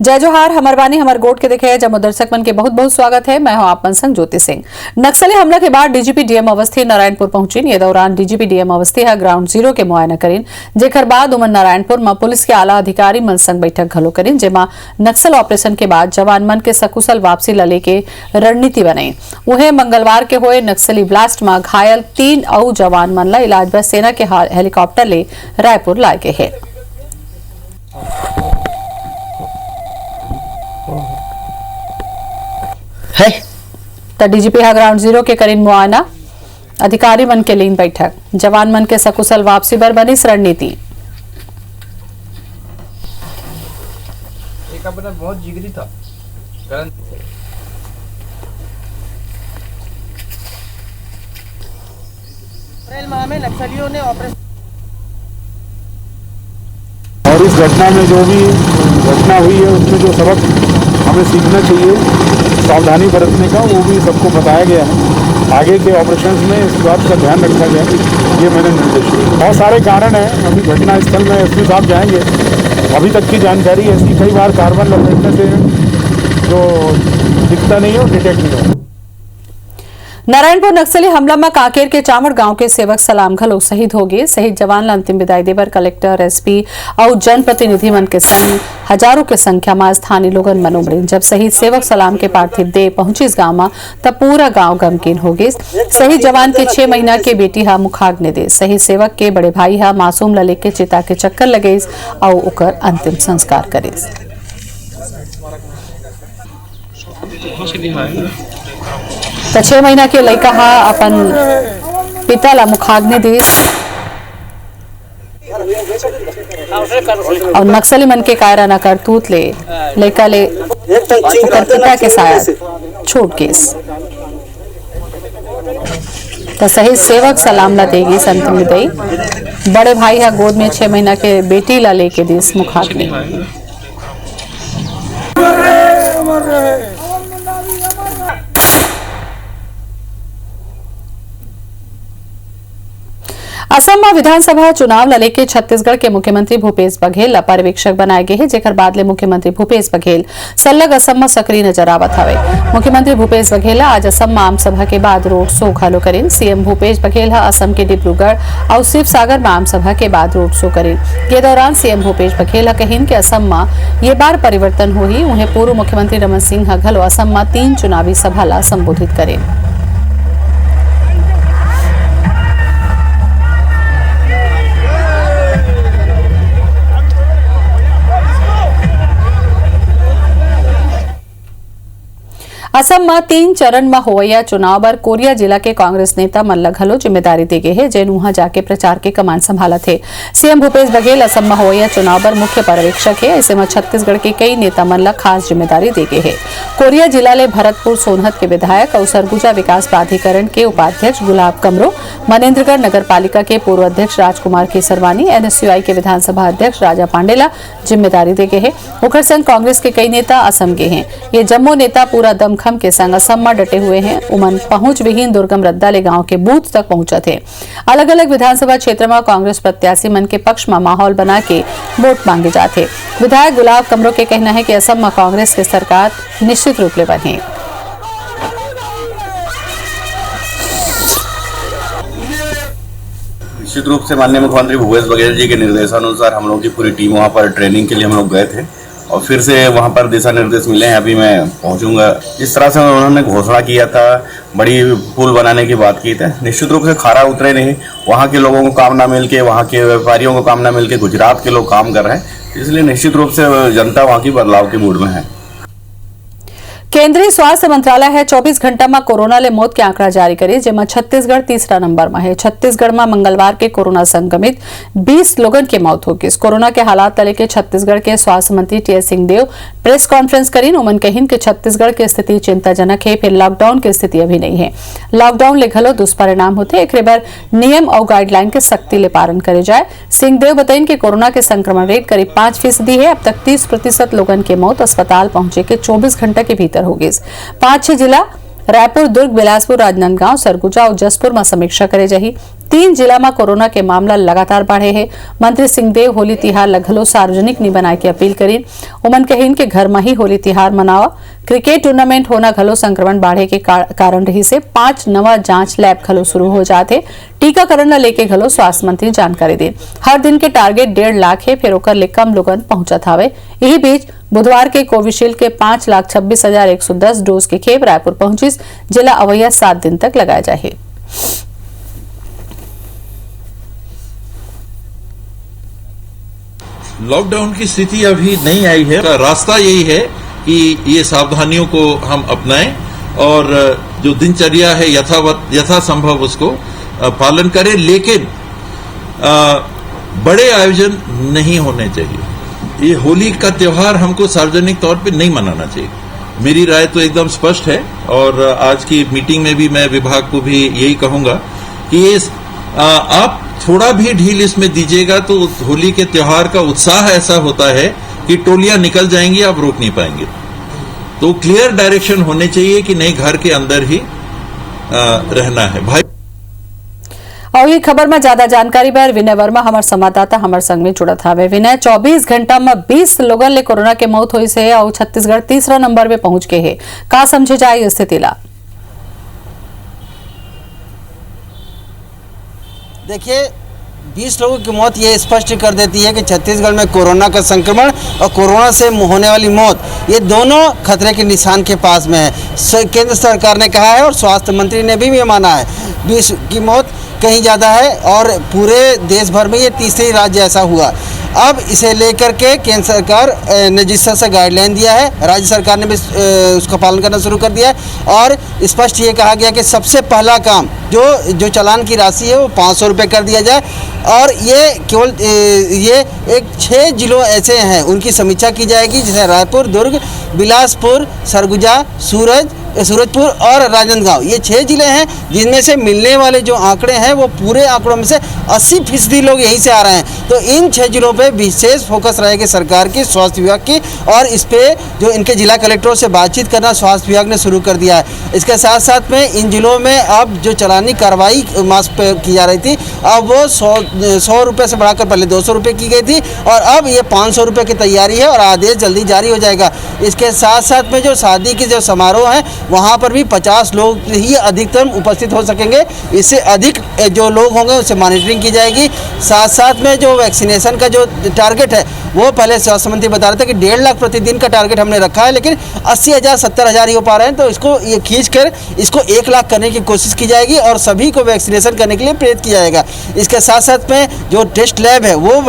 जय जोहार हमर बानी हमर गोट के देखे जमो दर्शक मन के बहुत बहुत स्वागत है। मैं हूं आप मन संग ज्योति सिंह। नक्सली हमला के बाद डीजीपी डीएम अवस्थी नारायणपुर पहुंची। ये दौरान डीजीपी डीएम अवस्थी है ग्राउंड जीरो के मुआयना करीन, जेकर बाद उमन नारायणपुर में पुलिस के आला अधिकारी मन संग बैठक घलो करीन, जेमा नक्सल ऑपरेशन के बाद जवान मन के सकुशल वापसी ला लेके रणनीति बनाई। उहे मंगलवार के हुए नक्सली ब्लास्ट में घायल 3 और जवान मन ला इलाज बर सेना के हेलीकॉप्टर ले रायपुर लाए गए है। तो डीजीपी हा ग्राउंड जीरो के करीन मुआयना, अधिकारी मन के लीन बैठक, जवान मन के सकुशल वापसी बर बनी रणनीति। एक अपना बहुत जिगरी था अप्रैल माह में नक्सलियों ने ऑपरेशन और इस घटना में जो भी घटना हुई है उसमें जो सबक हमें सीखना चाहिए, सावधानी बरतने का, वो भी सबको बताया गया है। आगे के ऑपरेशंस में इस बात का ध्यान रखा गया, ये मैंने निर्देश दिए। बहुत सारे कारण हैं, अभी घटना स्थल में एसपी साहब जाएंगे। अभी तक की जानकारी ऐसी कई बार कार्बन लपेटने से जो दिखता नहीं हो, डिटेक्ट नहीं हो। नारायणपुर नक्सली हमला में कांकेर के चामड़ गांव के सेवक सलाम घलो शहीद हो गए। शहीद जवान ला अंतिम विदाई देवर कलेक्टर, एसपी और जनप्रतिनिधि मन के संग हजारों के संख्या में स्थानीय लोगन मन उमड़े। जब शहीद सेवक सलाम के पार्थिव देह पहुंची इस गांव में तब पूरा गांव गमगीन हो गए। शहीद जवान के 6 महीना के बेटी हा मुखाग्नि दे। शहीद सेवक के बड़े भाई हा मासूम ला लेके चिता के चक्कर लगे और ओकर अंतिम संस्कार करे। तो 6 महीना के लड़का हा अपन पिता ला मुखाग्नि दी और नक्सली मन के कायरा न करतूत ले लड़का ले पिता के साथ छोड़ केस। तो शहीद सेवक सलाम ला देगी अंतिम विदाई। बड़े भाई हा गोद में 6 महीना के बेटी ला लेके दी मुखाग्नि। असम में विधानसभा चुनाव ला लेके छत्तीसगढ़ के मुख्यमंत्री भूपेश बघेल पर्यवेक्षक बनाए गए हैं, जेकर बाद ले मुख्यमंत्री भूपेश बघेल सल्लग असम में सक्रिय नजर आवत हवे। मुख्यमंत्री भूपेश बघेल आज असम में आम सभा के बाद रोड शो घलो करें। सीएम भूपेश बघेल असम के डिब्रूगढ़ और शिवसागर में आम सभा के बाद रोड शो करें। ये दौरान सीएम भूपेश बघेल कहिन कि असम में ये बार परिवर्तन हुई। उन्हें पूर्व मुख्यमंत्री रमन सिंह घलो असम में 3 चुनावी सभा ला संबोधित करें। असम में 3 चरण में होवैया चुनाव पर कोरिया जिला के कांग्रेस नेता मन ला घलो जिम्मेदारी दे गए है, जेन वहां जाके प्रचार के कमान संभाला थे। सीएम भूपेश बघेल असम में होवैया चुनाव पर मुख्य पर्यवेक्षक है। ऐसे में छत्तीसगढ़ के कई नेता मन ला खास जिम्मेदारी दे गए है। कोरिया जिला ले भरतपुर सोनहत के विधायक और सरगुजा विकास प्राधिकरण के उपाध्यक्ष गुलाब कमरो, मनेन्द्रगढ़ नगर पालिका के पूर्व अध्यक्ष राजकुमार केसरवानी, एनएसयूआई के विधानसभा अध्यक्ष राजा पांडेला जिम्मेदारी दे गए है। ओकर संग कांग्रेस के कई नेता असम के हैं। ये जम्मो नेता पूरा दमखम के संग असम में डटे हुए हैं। उमन पहुंच विहीन दुर्गम रद्दाले गांव के बूथ तक पहुंचे थे। अलग अलग विधानसभा क्षेत्र में कांग्रेस प्रत्याशी मन के पक्ष में माहौल बना के वोट मांगे जाते। विधायक गुलाब कमरो के कहना है कि असम में कांग्रेस की सरकार निश्चित रूप से बने। निश्चित रूप से माननीय मुख्यमंत्री भूपेश बघेल जी के निर्देशानुसार हम लोग की पूरी टीम वहाँ पर ट्रेनिंग के लिए हम लोग गए थे और फिर से वहाँ पर दिशा निर्देश मिले हैं। अभी मैं पहुँचूंगा। जिस तरह से उन्होंने घोषणा किया था, बड़ी पुल बनाने की बात की थी, निश्चित रूप से खारा उतरे नहीं। वहाँ के लोगों को काम ना मिल के, वहाँ के व्यापारियों को काम ना मिल के गुजरात के लोग काम कर रहे हैं, इसलिए निश्चित रूप से जनता वहाँ की बदलाव के मूड में है। केंद्रीय स्वास्थ्य मंत्रालय है 24 घंटा में कोरोना ले मौत के आंकड़ा जारी करे, जेमा छत्तीसगढ़ तीसरा नंबर में है। छत्तीसगढ़ में मंगलवार के कोरोना संक्रमित 20 लोगन के मौत हो गई। कोरोना के हालात तले के छत्तीसगढ़ के स्वास्थ्य मंत्री टीएस सिंहदेव प्रेस कॉन्फ्रेंस करीन। उमन कहिन कि छत्तीसगढ़ की स्थिति चिंताजनक है, फिर लॉकडाउन की स्थिति अभी नहीं है। लॉकडाउन ले घलो दुष्परिणाम होते, एक बार नियम और गाइडलाइन के सख्ती ले पालन करे जाए। सिंहदेव बताइन कि कोरोना के संक्रमण रेट करीब 5% है। अब तक 30% लोगन के मौत अस्पताल पहुंचे के 24 घंटा के भीतर हो गई। 5-6 जिला रायपुर, दुर्ग, बिलासपुर, राजनांदगांव, सरगुजा और जसपुर में समीक्षा करे जही। 3 जिला में कोरोना के मामला लगातार बढ़े हैं। मंत्री सिंहदेव होली तिहार लगलो सार्वजनिक नहीं बनाए की अपील करी। उमन कहीन के घर में ही होली तिहार मनावा। क्रिकेट टूर्नामेंट होना घलो संक्रमण बढ़े के कारण रही से 5 नवा जांच लैब घलो शुरू हो जाते। टीकाकरण लेके घलो स्वास्थ्य मंत्री जानकारी दे। हर दिन के टारगेट 1.5 लाख है, फिर ओकर ले कम लोगन पहुंचत हवे। यही बीच बुधवार के कोविशील्ड के 5,26,110 डोज के खेप रायपुर पहुंचिस। जिला अवैया 7 दिन तक लगाया जाए। लॉकडाउन की स्थिति अभी नहीं आई है। रास्ता यही है कि ये सावधानियों को हम अपनाएं और जो दिनचर्या है यथासंभव उसको पालन करें, लेकिन बड़े आयोजन नहीं होने चाहिए। ये होली का त्योहार हमको सार्वजनिक तौर पे नहीं मनाना चाहिए। मेरी राय तो एकदम स्पष्ट है और आज की मीटिंग में भी मैं विभाग को भी यही कहूंगा कि ये आप थोड़ा भी ढील इसमें दीजिएगा तो होली के त्योहार का उत्साह ऐसा होता है कि टोलियां निकल जाएंगी, आप रोक नहीं पाएंगे। तो क्लियर डायरेक्शन होने चाहिए कि नहीं, घर के अंदर ही रहना है भाई। और ये खबर में ज्यादा जानकारी बार विनय वर्मा हमारे संवाददाता हमारे संग में जुड़ा था। विनय, 24 घंटा में 20 लोगों ले कोरोना के मौत हुई से और छत्तीसगढ़ तीसरा नंबर पे पहुंच गए है। का समझे जाए स्थिति ला? देखिए, 20 लोगों की मौत ये स्पष्ट कर देती है कि छत्तीसगढ़ में कोरोना का संक्रमण और कोरोना से होने वाली मौत, ये दोनों खतरे के निशान के पास में है। केंद्र सरकार ने कहा है और स्वास्थ्य मंत्री ने भी ये माना है 20 की मौत कहीं ज़्यादा है और पूरे देश भर में ये तीसरी राज्य ऐसा हुआ। अब इसे लेकर के केंद्र सरकार ने जिस तरह से गाइडलाइन दिया है, राज्य सरकार ने भी उसका पालन करना शुरू कर दिया है और स्पष्ट ये कहा गया कि सबसे पहला काम जो चालान की राशि है वो 500 रुपये कर दिया जाए और ये केवल ये एक 6 जिलों ऐसे हैं उनकी समीक्षा की जाएगी, जैसे रायपुर, दुर्ग, बिलासपुर, सरगुजा, सूरजपुर और राजनांदगांव। ये 6 जिले हैं जिनमें से मिलने वाले जो आंकड़े हैं वो पूरे आंकड़ों में से 80% लोग यहीं से आ रहे हैं। तो इन 6 जिलों पे विशेष फोकस रहेगी सरकार की, स्वास्थ्य विभाग की, और इस पे जो इनके जिला कलेक्टरों से बातचीत करना स्वास्थ्य विभाग ने शुरू कर दिया है। इसके साथ साथ में इन जिलों में अब जो चालानी कार्रवाई मास्क पे की जा रही थी, अब वो 100 रुपये से बढ़ाकर पहले 200 रुपये की गई थी और अब ये 500 रुपये की तैयारी है और आदेश जल्दी जारी हो जाएगा। इसके साथ साथ में जो शादी के जो समारोह हैं वहाँ पर भी 50 लोग ही अधिकतम उपस्थित हो सकेंगे। इससे अधिक जो लोग होंगे उससे मॉनिटरिंग की जाएगी। साथ साथ में जो वैक्सीनेशन का जो टारगेट है वो पहले स्वास्थ्य मंत्री बता रहे थे कि 1.5 लाख प्रतिदिन का टारगेट हमने रखा है, लेकिन 80,000 70,000 ही हो पा रहे हैं। तो इसको ये खींच कर इसको 1 लाख करने की कोशिश की जाएगी और सभी को वैक्सीनेशन करने के लिए प्रेरित किया जाएगा। इसके साथ साथ में जो टेस्ट लैब है वो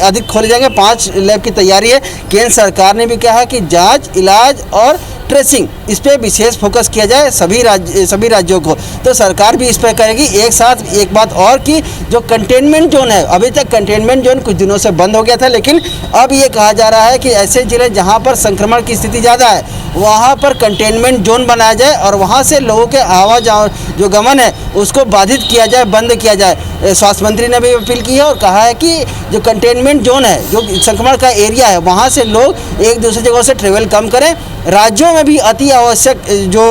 अधिक खोले जाएंगे। 5 लैब की तैयारी है। केंद्र सरकार ने भी कहा कि जाँच, इलाज और ट्रेसिंग इस पे विशेष फोकस किया जाए सभी राज्यों को। तो सरकार भी इस पर करेगी। एक साथ एक बात और कि जो कंटेनमेंट जोन है, अभी तक कंटेनमेंट जोन कुछ दिनों से बंद हो गया था, लेकिन अब ये कहा जा रहा है कि ऐसे जिले जहां पर संक्रमण की स्थिति ज़्यादा है वहां पर कंटेनमेंट जोन बनाया जाए और वहां से लोगों के आवाजाही जो गमन है उसको बाधित किया जाए, बंद किया जाए। स्वास्थ्य मंत्री ने भी अपील की है और कहा है कि जो कंटेनमेंट जोन है, जो संक्रमण का एरिया है, वहाँ से लोग एक दूसरी जगह से ट्रेवल कम करें। राज्यों में भी अति आवश्यक जो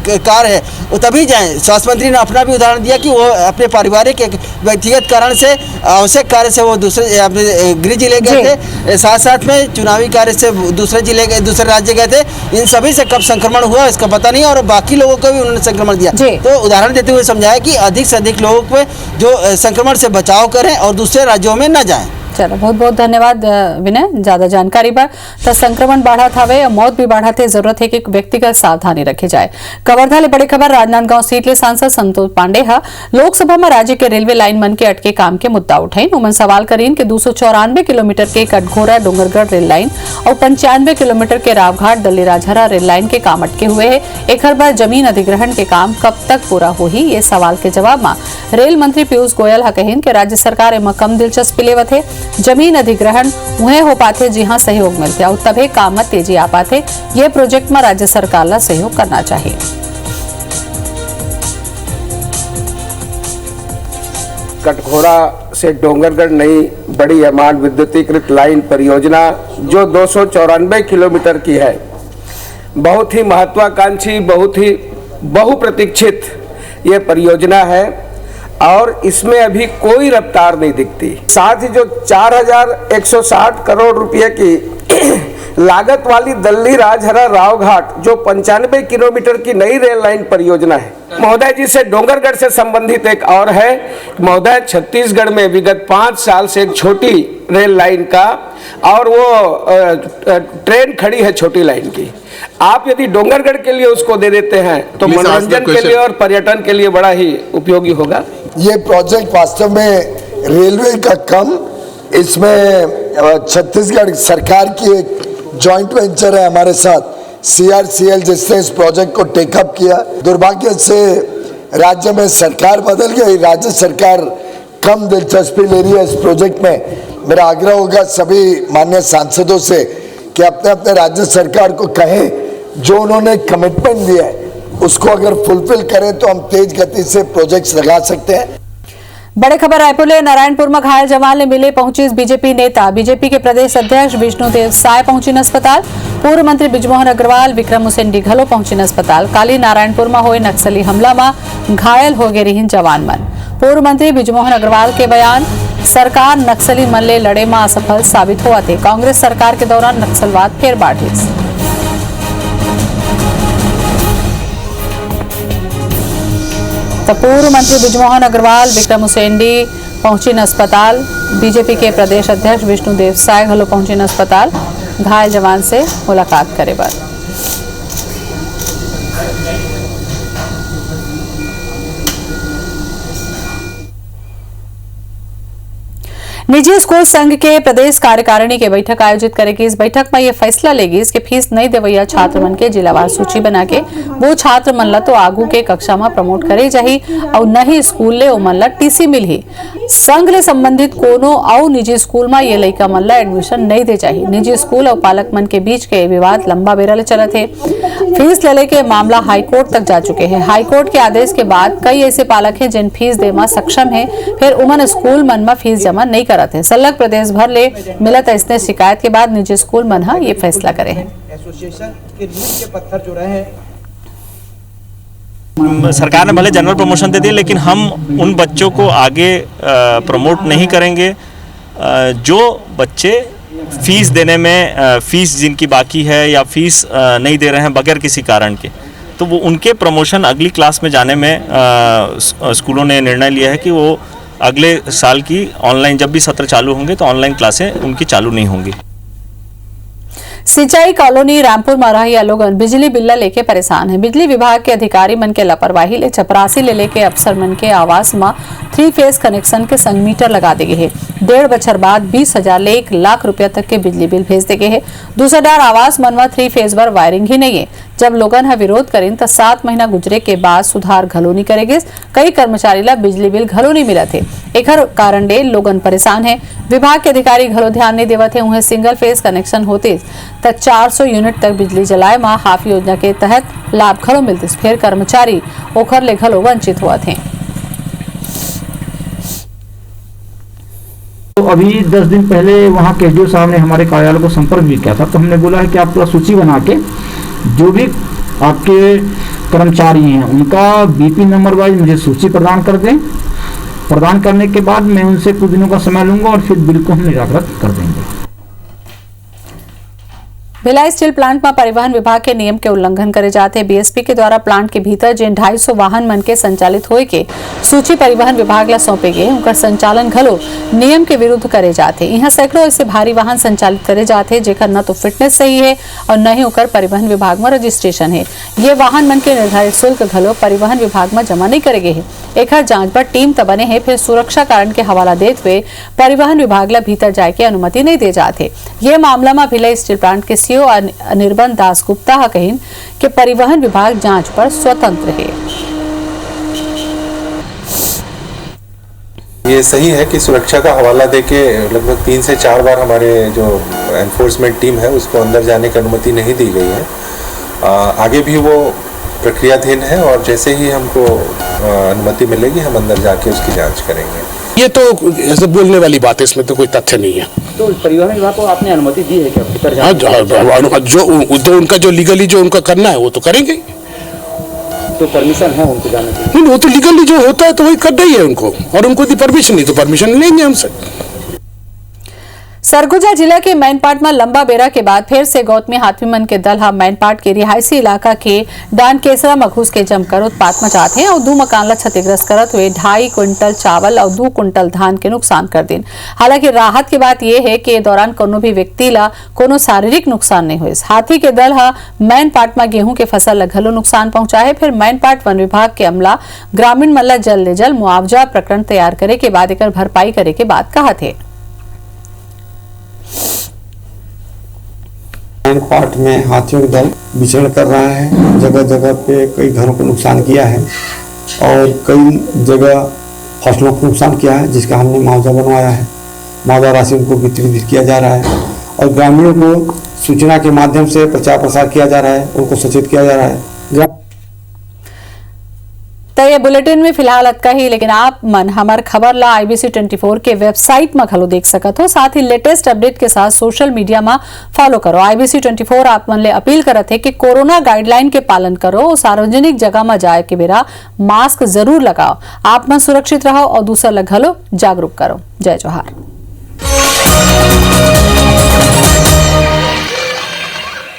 कार्य है वो तभी जाएं। स्वास्थ्य मंत्री ने अपना भी उदाहरण दिया कि वो अपने पारिवारिक एक व्यक्तिगत कारण से आवश्यक कार्य से वो दूसरे अपने गृह जिले गए थे, साथ साथ में चुनावी कार्य से दूसरे राज्य गए थे। इन सभी से कब संक्रमण हुआ इसका पता नहीं और बाकी लोगों को भी उन्होंने संक्रमण दिया। तो उदाहरण देते हुए समझाया कि अधिक से अधिक लोगों को जो संक्रमण से बचाव करें और दूसरे राज्यों में न जाएं। चलो, बहुत बहुत धन्यवाद विनय। ज्यादा जानकारी पर तो संक्रमण बढ़ा था वे मौत भी बढ़ा थे, जरूरत है कि व्यक्तिगत सावधानी रखी जाए। कवर्धा ले बड़ी खबर, राजनांदगांव सीट ले सांसद संतोष पांडे लोकसभा में राज्य के रेलवे लाइन मन के अटके काम के मुद्दा उठाई। उमन सवाल करीन के 294 किलोमीटर के कटघोरा डूंगरगढ़ रेल लाइन और 95 किलोमीटर के रावघाट दल्ली राजहरा रेल लाइन के काम अटके हुए है। एक हर बार जमीन अधिग्रहण के काम कब तक पूरा हो ही, ये सवाल के जवाब में रेल मंत्री पीयूष गोयल कहीन के राज्य सरकार एम कम दिलचस्पी लेवत है। जमीन अधिग्रहण उहे हो पाते जहां सहयोग मिलते और तभी काम में तेजी आ पाते। ये प्रोजेक्ट में राज्य सरकार ला सहयोग करना चाहिए। कटघोरा से डोंगरगढ़ नई बड़ी अमान विद्युतीकृत लाइन परियोजना जो 294 किलोमीटर की है, बहुत ही महत्वाकांक्षी, बहुत ही बहुप्रतीक्षित ये परियोजना है और इसमें अभी कोई रफ्तार नहीं दिखती। साथ ही जो 4160 करोड़ रुपए की लागत वाली दिल्ली राजहरा रावघाट जो 95 किलोमीटर की नई रेल लाइन परियोजना है महोदय जी से डोंगरगढ़ से संबंधित एक और है महोदय, छत्तीसगढ़ में विगत 5 साल से एक छोटी रेल लाइन का और वो ट्रेन खड़ी है छोटी लाइन की। आप यदि डोंगरगढ़ के लिए उसको दे देते हैं तो मनोरंजन के लिए और पर्यटन के लिए बड़ा ही उपयोगी होगा। ये प्रोजेक्ट वास्तव में रेलवे का कम, इसमें छत्तीसगढ़ सरकार की एक जॉइंट वेंचर है हमारे साथ CRCL, जिसने इस प्रोजेक्ट को टेकअप किया। दुर्भाग्य से राज्य में सरकार बदल गई, राज्य सरकार कम दिलचस्पी ले रही है इस प्रोजेक्ट में। मेरा आग्रह होगा सभी माननीय सांसदों से कि अपने अपने राज्य सरकार को कहें जो उन्होंने कमिटमेंट दिया है उसको अगर फुलफिल करें तो हम तेज गति से प्रोजेक्ट्स लगा सकते हैं। बड़े खबर रायपुर ले नारायणपुर में घायल जवान ले मिले पहुंची बीजेपी नेता। बीजेपी के प्रदेश अध्यक्ष विष्णुदेव साय पहुंची अस्पताल। पूर्व मंत्री बृजमोहन अग्रवाल, विक्रम हुसैन डिघलो पहुंची अस्पताल। काली नारायणपुर में हुए नक्सली हमला में घायल हो गए रही जवान मन। पूर्व मंत्री बृजमोहन अग्रवाल के बयान, सरकार नक्सली मन ले लड़े में असफल साबित हुआ थे। कांग्रेस सरकार के दौरान नक्सलवाद फिर बाढ़िस। तो पूर्व मंत्री बृजमोहन अग्रवाल, विक्रम हुसैन पहुंची अस्पताल। बीजेपी के प्रदेश अध्यक्ष विष्णुदेव साय घलो पहुंची अस्पताल घायल जवान से मुलाकात करे बर। निजी स्कूल संघ के प्रदेश कार्यकारिणी की बैठक आयोजित करेगी। इस बैठक में यह फैसला लेगी इसके फीस नहीं देवैया छात्र मन के जिलावार सूची बना के वो छात्र मन ला तो आगू के कक्षा में प्रमोट करे जाही और नहीं स्कूल ले मन ला टीसी मिलही। संघ ले संबंधित कोनो और निजी स्कूल में ये लइका मन ला एडमिशन नहीं दे जाही। निजी स्कूल और पालक मन के बीच के विवाद लंबा बेरा ले चलत है। फीस लेने के मामला हाईकोर्ट तक जा चुके हैं। हाईकोर्ट के आदेश के बाद कई ऐसे पालक हैं जिन फीस दे में सक्षम है फिर उमन स्कूल मन में फीस जमा नहीं करत है। सलग प्रदेश भर ले मिलत ऐसने शिकायत के बाद निजी स्कूल मन ये फैसला करे हैं। एसोसिएशन के नींव के पत्थर जो रहे हैं, सरकार ने भले जनरल प्रमोशन दे दिए लेकिन हम उन बच्चों को आगे प्रमोट नहीं करेंगे जो बच्चे फीस देने में फीस जिनकी बाकी है या फीस नहीं दे रहे हैं बगैर किसी कारण के, तो वो उनके प्रमोशन अगली क्लास में जाने में स्कूलों ने निर्णय लिया है कि वो अगले साल की ऑनलाइन जब भी सत्र चालू होंगे तो ऑनलाइन क्लासें उनकी चालू नहीं होंगी। सिंचाई कॉलोनी रामपुर में रहिया लोगन बिजली बिल्ला लेके परेशान है। बिजली विभाग के अधिकारी मन के लापरवाही ले चपरासी ले लेके अफसर मन के आवास में 3 फेज कनेक्शन के संग मीटर लगा दे गए है। 1.5 बछर बाद 20,000 ले 1 लाख रुपया तक के बिजली बिल भेज दे गए है। दूसरा आवास मन में 3 फेज पर वायरिंग ही नहीं है। जब लोगन है विरोध करें तो 7 महीना गुजरे के बाद सुधार घलो नहीं करेगे। कई कर्मचारी ला बिजली बिल घलो नहीं मिला थे। एकर कारण ले लोगन परेशान है। विभाग के अधिकारी घलो ध्यान नहीं देवत है। उन्हें सिंगल फेज कनेक्शन होते तक 400 यूनिट तक बिजली जलाए में हाफ योजना के तहत लाभ घलो मिलते फिर कर्मचारी ओखर ले घलो वंचित हुआ थे। तो अभी 10 दिन पहले वहाँ के एसडीओ साहब ने हमारे कार्यालय को संपर्क भी किया था, तो हमने बोला है कि आप पूरा सूची बना के जो भी आपके कर्मचारी हैं उनका बीपी नंबर वाइज मुझे सूची प्रदान कर दें। प्रदान करने के बाद मैं उनसे कुछ दिनों का समय लूंगा और फिर बिल को हम निराकृत कर देंगे। भिलाई स्टील प्लांट में परिवहन विभाग के नियम के उल्लंघन करे जाते। बीएसपी के द्वारा प्लांट के भीतर जिन 250 वाहन मन के संचालित होए के सूची परिवहन विभाग ला सौंपे गए उनका संचालन घलो नियम के विरुद्ध करे जाते। यहाँ सैकड़ों ऐसे भारी वाहन संचालित करे जाते जेकर न तो फिटनेस सही है और न ही होकर परिवहन विभाग में रजिस्ट्रेशन है। ये वाहन मन के निर्धारित शुल्क घलो परिवहन विभाग में जमा नहीं करे गए है। एक जांच पर टीम तब बने है फिर सुरक्षा कारण के हवाला देते हुए परिवहन विभाग ला भीतर जाए के अनुमति नहीं दे जाते। ये मामला में भिलाई स्टील प्लांट के सीईओ अनिर्बन दास गुप्ता कहिन कि परिवहन विभाग जांच पर स्वतंत्र है। ये सही है कि सुरक्षा का हवाला देके लगभग 3 से 4 बार हमारे जो एनफोर्समेंट टीम है उसको अंदर जाने की अनुमति नहीं दी गई है। आगे भी वो प्रक्रियाधीन है और जैसे ही हमको अनुमति मिलेगी हम अंदर जाके उसकी जांच करेंगे। ये तो ऐसे बोलने वाली बात है, इसमें तो कोई तथ्य नहीं है। तो परिवहन विभाग को आपने अनुमति दी है क्या? जो उनका जो लीगली जो उनका करना है वो तो करेंगे। तो परमिशन है उनको जाने की? नहीं, वो तो लीगली जो होता है तो वही करना ही है उनको, और उनको यदि परमिशन नहीं तो परमिशन लेंगे हमसे। सरगुजा जिला के मैनपाट में लंबा बेरा के बाद फिर से गौतमी हाथीमन के दल मैनपाट के रिहायशी इलाका के डान केसरा में घुस के जमकर उत्पात मचाते हैं और 2 मकान ला क्षतिग्रस्त करत हुए 2.5 क्विंटल चावल और 2 क्विंटल धान के नुकसान कर दिन। हालांकि राहत की बात यह है कि दौरान कोनो भी व्यक्ति ला कोनो शारीरिक नुकसान नहीं हुए। हाथी के दल मैनपाट में गेहूं के फसल ला घलो नुकसान पहुंचा है। फिर मैनपाट वन विभाग के अमला ग्रामीण मन ला जल्द ले जल्द मुआवजा प्रकरण तैयार करे के बाद एकर भरपाई करे के बाद कहा थे। मैनपाट में हाथियों का दल विचरण कर रहा है, जगह जगह पे कई घरों को नुकसान किया है और कई जगह फसलों को नुकसान किया है, जिसका हमने मुआवजा बनवाया है। मुआवजा राशि उनको वितरित किया जा रहा है और ग्रामीणों को सूचना के माध्यम से प्रचार प्रसार किया जा रहा है, उनको सचेत किया जा रहा है। तो ये बुलेटिन में फिलहाल अतका ही, लेकिन आप मन हमार खबर ला IBC 24 के वेबसाइट में घलो देख सकत हो। साथ ही लेटेस्ट अपडेट के साथ सोशल मीडिया में फॉलो करो। IBC 24 आप मन ले अपील करत है कि कोरोना गाइडलाइन के पालन करो, सार्वजनिक जगह में जाए के बेरा मास्क जरूर लगाओ, आप मन सुरक्षित रहो और दूसरा ला घलो जागरूक करो। जय जोहार।